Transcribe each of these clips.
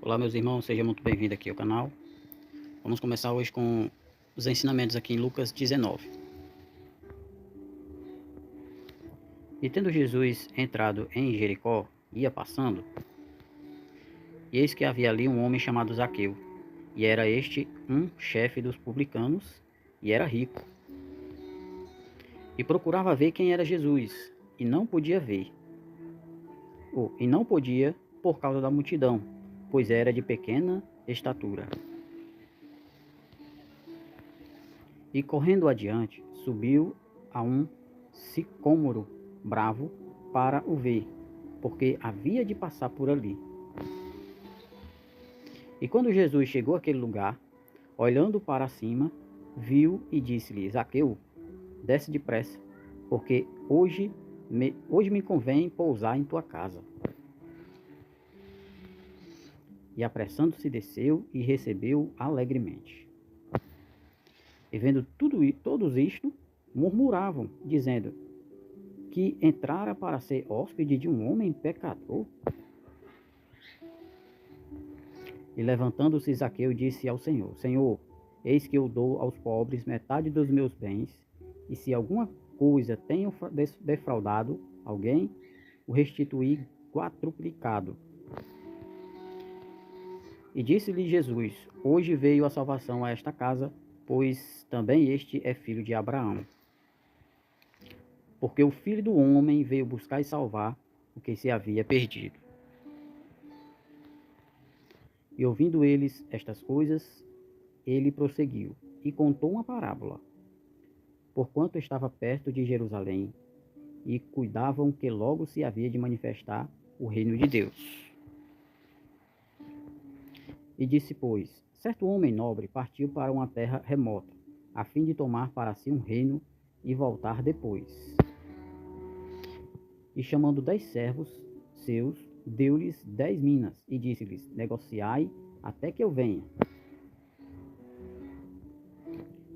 Olá meus irmãos, seja muito bem-vindo aqui ao canal. Vamos começar hoje com os ensinamentos aqui em Lucas 19. E tendo Jesus entrado em Jericó, ia passando, e eis que havia ali um homem chamado Zaqueu, e era este um chefe dos publicanos, e era rico. E procurava ver quem era Jesus, e não podia ver. E não podia por causa da multidão, pois era de pequena estatura. E correndo adiante, subiu a um sicômoro bravo para o ver, porque havia de passar por ali. E quando Jesus chegou àquele lugar, olhando para cima, viu e disse-lhe: Zaqueu, desce depressa, porque hoje me convém pousar em tua casa. E apressando-se desceu e recebeu alegremente. E vendo todos isto, murmuravam, dizendo que entrara para ser hóspede de um homem pecador. E levantando-se Zaqueu disse ao Senhor: Senhor, eis que eu dou aos pobres metade dos meus bens, e se alguma coisa tenho defraudado alguém, o restituí quadruplicado. E disse-lhe Jesus: Hoje veio a salvação a esta casa, pois também este é filho de Abraão. Porque o Filho do Homem veio buscar e salvar o que se havia perdido. E ouvindo eles estas coisas, ele prosseguiu e contou uma parábola, porquanto estava perto de Jerusalém, e cuidavam que logo se havia de manifestar o reino de Deus. E disse, pois, certo homem nobre partiu para uma terra remota, a fim de tomar para si um reino e voltar depois. E chamando 10 servos seus, deu-lhes 10 minas, e disse-lhes, negociai até que eu venha.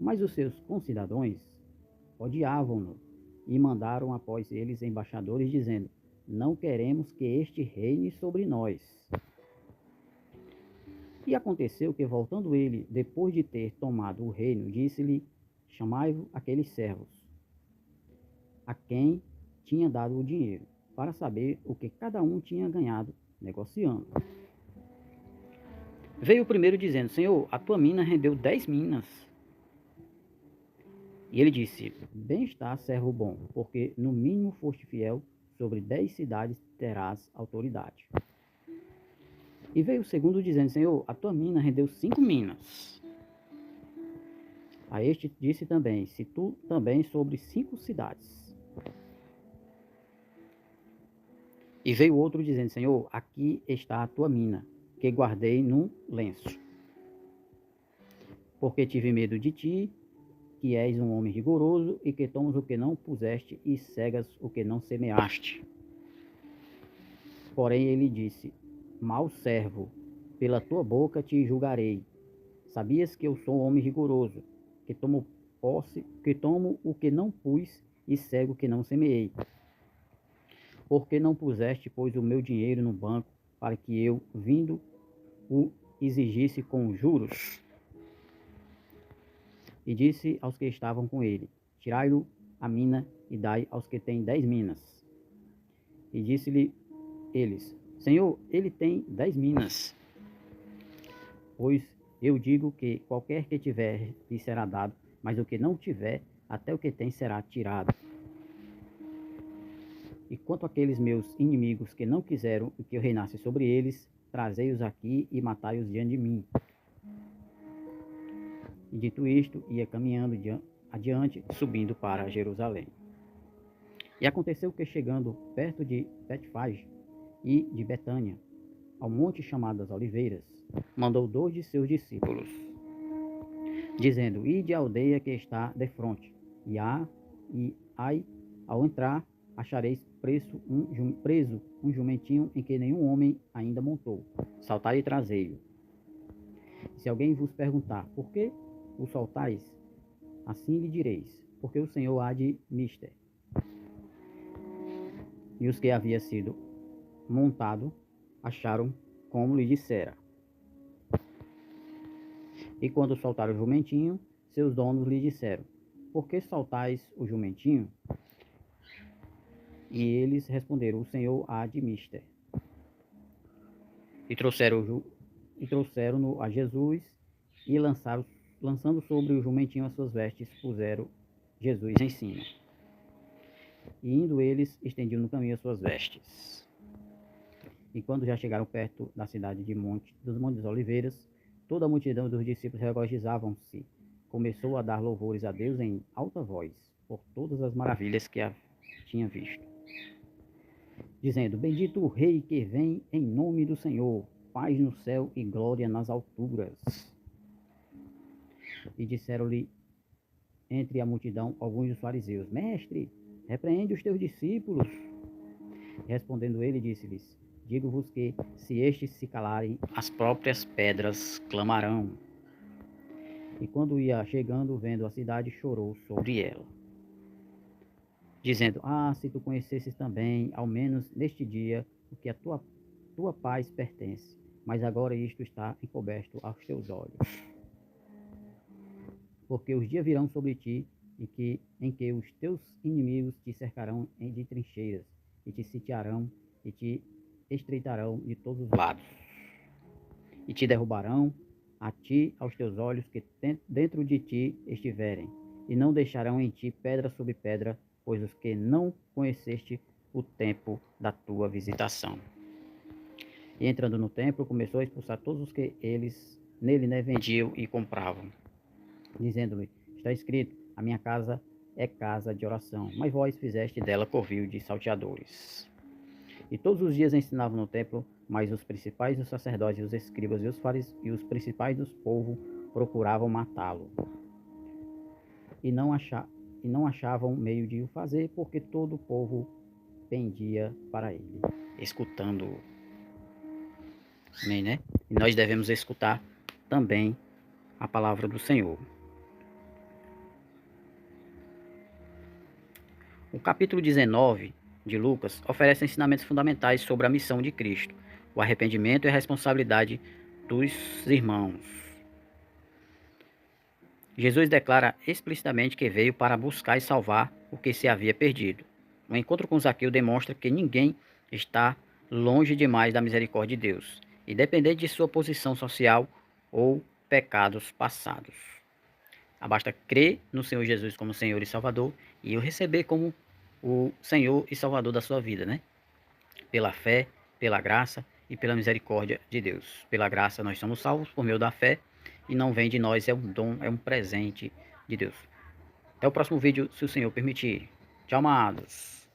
Mas os seus concidadãos odiavam-no e mandaram após eles embaixadores, dizendo, não queremos que este reine sobre nós. E aconteceu que, voltando ele, depois de ter tomado o reino, disse-lhe, chamai aqueles servos, a quem tinha dado o dinheiro, para saber o que cada um tinha ganhado negociando. Veio o primeiro dizendo, Senhor, a tua mina rendeu 10 minas. E ele disse, bem está, servo bom, porque no mínimo foste fiel, sobre 10 cidades terás autoridade. E veio o segundo dizendo, Senhor, a tua mina rendeu 5 minas. A este disse também, se tu também sobre 5 cidades. E veio outro dizendo, Senhor, aqui está a tua mina, que guardei num lenço. Porque tive medo de ti, que és um homem rigoroso, e que tomas o que não puseste, e cegas o que não semeaste. Porém ele disse, mau servo, pela tua boca te julgarei. Sabias que eu sou um homem rigoroso, que tomo o que não pus, e cego o que não semeei. Porque não puseste, pois, o meu dinheiro no banco, para que eu, vindo, o exigisse com juros? E disse aos que estavam com ele, tirai-lhe a mina e dai aos que têm 10 minas. E disse-lhe eles, Senhor, ele tem 10 minas. Pois eu digo que qualquer que tiver lhe será dado, mas o que não tiver, até o que tem será tirado. E quanto àqueles meus inimigos que não quiseram que eu reinasse sobre eles, trazei-os aqui e matai-os diante de mim. E dito isto, ia caminhando adiante, subindo para Jerusalém. E aconteceu que, chegando perto de Betfage e de Betânia, ao monte chamado das Oliveiras, mandou 2 de seus discípulos, dizendo, ide à aldeia que está defronte, e aí, ao entrar, achareis preso um jumentinho em que nenhum homem ainda montou. Saltai e trazei-o. Se alguém vos perguntar, por que o soltais? Assim lhe direis, porque o Senhor há de mister. E os que havia sido montado acharam como lhe dissera. E quando soltaram o jumentinho, seus donos lhe disseram: Por que soltais o jumentinho? E eles responderam: O Senhor há de mister. E trouxeram-no a Jesus e lançando sobre o jumentinho as suas vestes, puseram Jesus em cima. E indo eles, estendiam no caminho as suas vestes. E quando já chegaram perto da cidade dos Montes Oliveiras, toda a multidão dos discípulos regozijavam-se. Começou a dar louvores a Deus em alta voz, por todas as maravilhas que tinha visto, dizendo: Bendito o Rei que vem em nome do Senhor, paz no céu e glória nas alturas. E disseram-lhe entre a multidão alguns dos fariseus: Mestre, repreende os teus discípulos. Respondendo ele, disse-lhes: Digo-vos que, se estes se calarem, as próprias pedras clamarão. E quando ia chegando, vendo a cidade, chorou sobre ela, dizendo: Ah, se tu conhecesses também, ao menos neste dia, o que a tua paz pertence, mas agora isto está encoberto aos teus olhos. Porque os dias virão sobre ti, em que os teus inimigos te cercarão de trincheiras, e te sitiarão, e te estreitarão de todos os lados, e te derrubarão a ti, aos teus olhos que dentro de ti estiverem, e não deixarão em ti pedra sobre pedra, pois os que não conheceste o tempo da tua visitação. E entrando no templo, começou a expulsar todos os que eles nele vendiam e compravam, dizendo-lhe: Está escrito, a minha casa é casa de oração, mas vós fizeste dela covil de salteadores. E todos os dias ensinava no templo, mas os principais dos sacerdotes, os escribas e os principais dos povos procuravam matá-lo. E não achavam meio de o fazer, porque todo o povo pendia para ele, escutando-o. Amém, né? E nós devemos escutar também a palavra do Senhor. O capítulo 19 de Lucas oferece ensinamentos fundamentais sobre a missão de Cristo, o arrependimento e a responsabilidade dos irmãos. Jesus declara explicitamente que veio para buscar e salvar o que se havia perdido. O encontro com Zaqueu demonstra que ninguém está longe demais da misericórdia de Deus, independente de sua posição social ou pecados passados. Basta crer no Senhor Jesus como Senhor e Salvador e o receber como o Senhor e Salvador da sua vida, né? Pela fé, pela graça e pela misericórdia de Deus. Pela graça nós somos salvos por meio da fé e não vem de nós, é um dom, é um presente de Deus. Até o próximo vídeo, se o Senhor permitir. Tchau, amados.